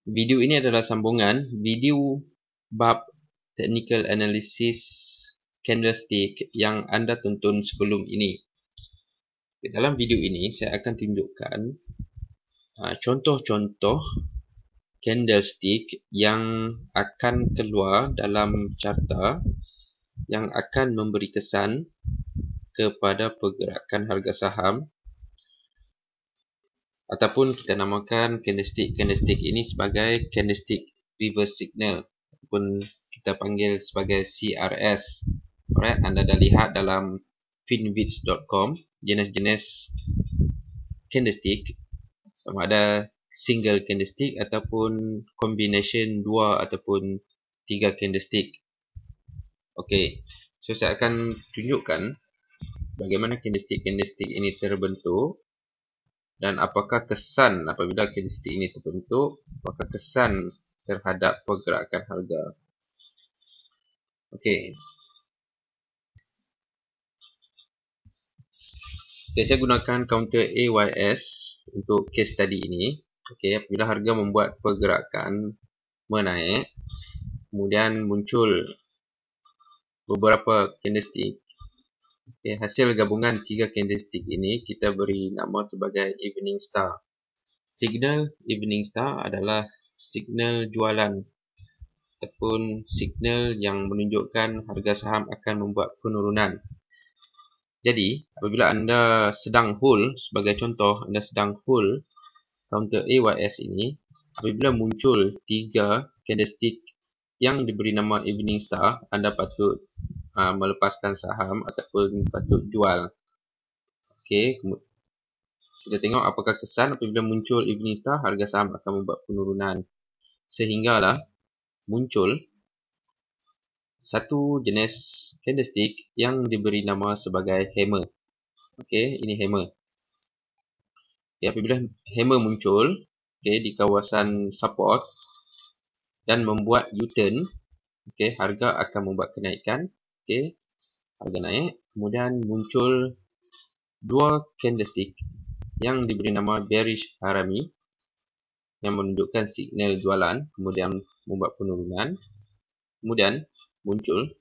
Video ini adalah sambungan video bab technical analysis candlestick yang anda tonton sebelum ini. Dalam video ini saya akan tunjukkan contoh-contoh candlestick yang akan keluar dalam carta yang akan memberi kesan kepada pergerakan harga saham, ataupun kita namakan candlestick ini sebagai candlestick reverse signal, ataupun kita panggil sebagai CRS. Alright, anda dah lihat dalam finviz.com jenis-jenis candlestick, sama ada single candlestick ataupun combination 2 ataupun 3 candlestick. Okey, so saya akan tunjukkan bagaimana candlestick ini terbentuk dan apakah kesan apabila candlestick ini terbentuk, apakah kesan terhadap pergerakan harga. Okey. Okay, saya gunakan counter AYS untuk case study ini. Okey, apabila harga membuat pergerakan menaik, kemudian muncul beberapa candlestick. Okay, hasil gabungan 3 candlestick ini kita beri nama sebagai evening star. Signal evening star adalah signal jualan ataupun signal yang menunjukkan harga saham akan membuat penurunan. Jadi, apabila anda sedang hold, sebagai contoh, anda sedang hold counter AYS ini, apabila muncul 3 candlestick yang diberi nama evening star, anda patut melepaskan saham ataupun patut jual. Okey, kita tengok apakah kesan apabila muncul evening star, harga saham akan membuat penurunan. Sehinggalah muncul satu jenis candlestick yang diberi nama sebagai hammer. Okey, ini hammer. Okay, apabila hammer muncul di kawasan support dan membuat U-turn, harga akan membuat kenaikan. Harga naik, kemudian muncul 2 candlestick yang diberi nama bearish harami yang menunjukkan signal jualan, kemudian membuat penurunan. Kemudian muncul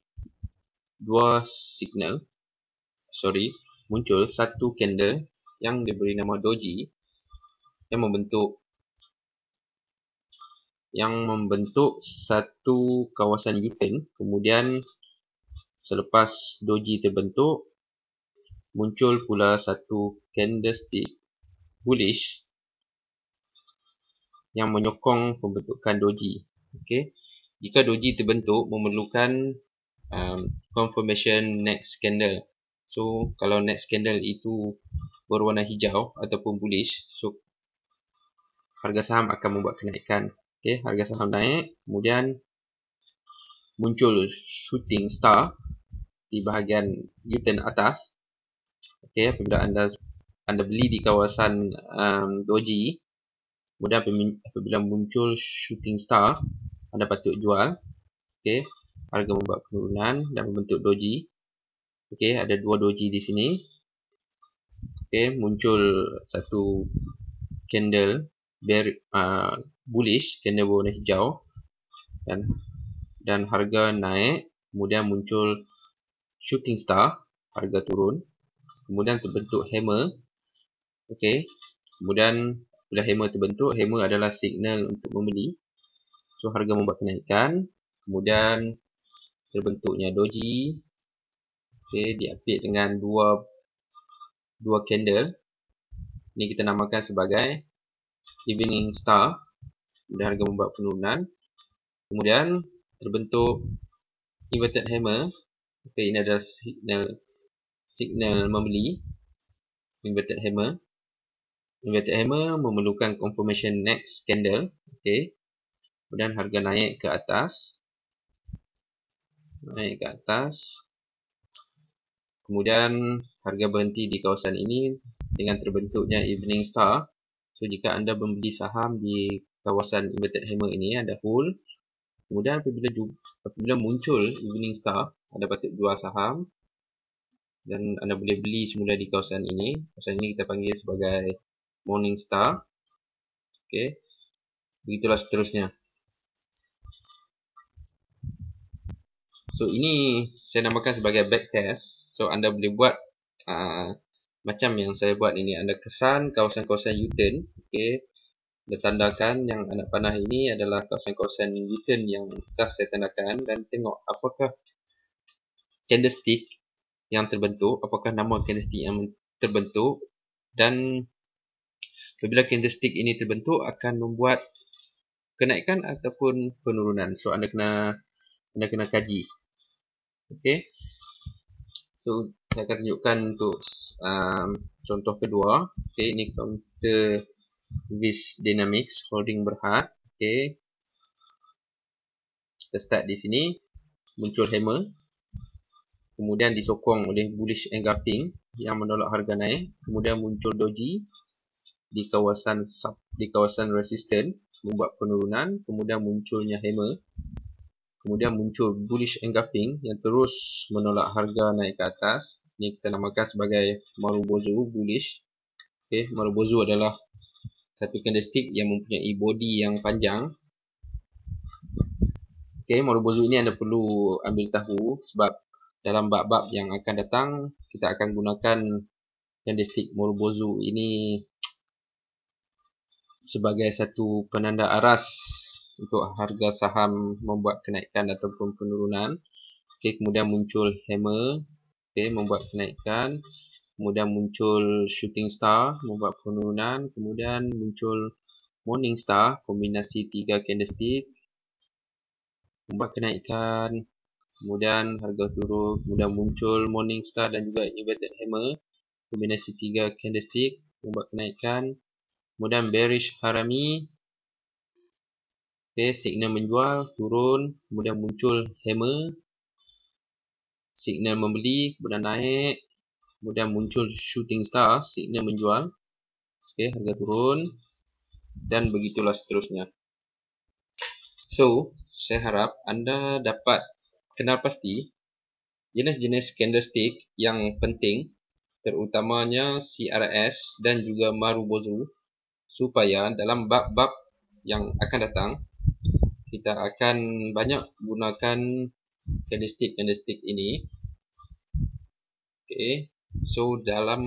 muncul satu candle yang diberi nama doji yang membentuk satu kawasan U-turn. Kemudian selepas doji terbentuk, muncul pula satu candlestick bullish yang menyokong pembentukan doji. Okey, jika doji terbentuk memerlukan confirmation next candle. So kalau next candle itu berwarna hijau ataupun bullish, so harga saham akan membuat kenaikan. Okey, harga saham naik, kemudian muncul shooting star di bahagian U-turn atas. Okey, apabila anda beli di kawasan doji, kemudian apabila muncul shooting star, anda patut jual. Okey, harga membuat penurunan dan membentuk doji. Okey, ada 2 doji di sini. Okey, muncul satu candle bullish, candle berwarna hijau, dan harga naik, kemudian muncul shooting star, harga turun, kemudian terbentuk hammer. Okey, kemudian bila hammer terbentuk, hammer adalah signal untuk membeli, so harga membuat kenaikan. Kemudian terbentuknya doji. Okey, diapit dengan dua candle. Ini kita namakan sebagai evening star. Kemudian harga membuat penurunan. Kemudian terbentuk inverted hammer. Okey, ini adalah signal membeli. Inverted hammer memerlukan confirmation next candle. Okey, kemudian harga naik ke atas. Kemudian harga berhenti di kawasan ini dengan terbentuknya evening star. So jika anda membeli saham di kawasan inverted hammer ini, anda hold. Kemudian apabila muncul evening star, anda patut jual saham dan anda boleh beli semula di kawasan ini. Kawasan ini kita panggil sebagai morning star. Okey, Begitulah seterusnya. So ini saya namakan sebagai backtest. So anda boleh buat macam yang saya buat ini. Anda kesan kawasan-kawasan U-turn. Okay. Anda tandakan yang anak panah ini adalah kawasan-kawasan U-turn yang telah saya tandakan. Dan tengok apakah candlestick yang terbentuk, apakah nama candlestick yang terbentuk. Dan apabila candlestick ini terbentuk akan membuat kenaikan ataupun penurunan. So anda kena kaji. Okay. So saya akan tunjukkan untuk contoh kedua. Okay, ini counter Vis Dynamics holding berhad. Okay, kita start di sini. Muncul hammer, kemudian disokong oleh bullish engulfing yang menolak harga naik. Kemudian muncul doji di kawasan resisten membuat penurunan. Kemudian munculnya hammer. Kemudian muncul bullish engulfing yang terus menolak harga naik ke atas. Ini kita namakan sebagai Marubozu bullish. Okay, Marubozu adalah satu candlestick yang mempunyai body yang panjang. Okay, Marubozu ini anda perlu ambil tahu sebab dalam bab-bab yang akan datang kita akan gunakan candlestick Marubozu ini sebagai satu penanda aras untuk harga saham membuat kenaikan ataupun penurunan. Okay, kemudian muncul hammer, okay, membuat kenaikan. Kemudian muncul shooting star, membuat penurunan. Kemudian muncul morning star, kombinasi 3 candlestick, membuat kenaikan. Kemudian harga turun. Kemudian muncul morning star dan juga inverted hammer, kombinasi 3 candlestick, membuat kenaikan. Kemudian bearish harami, okay, signal menjual, turun. Kemudian muncul hammer, signal membeli, kemudian naik. Kemudian muncul shooting star, signal menjual, okay, harga turun. Dan begitulah seterusnya. So, saya harap anda dapat kenal pasti jenis-jenis candlestick yang penting, terutamanya CRS dan juga Marubozu, supaya dalam bab-bab yang akan datang kita akan banyak gunakan candlestick ini. Okay. So dalam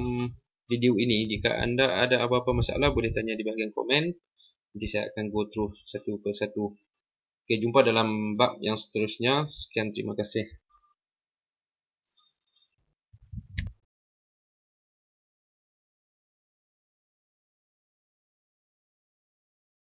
video ini jika anda ada apa-apa masalah boleh tanya di bahagian komen. Nanti saya akan go through satu persatu. Okay, jumpa dalam bab yang seterusnya. Sekian, terima kasih.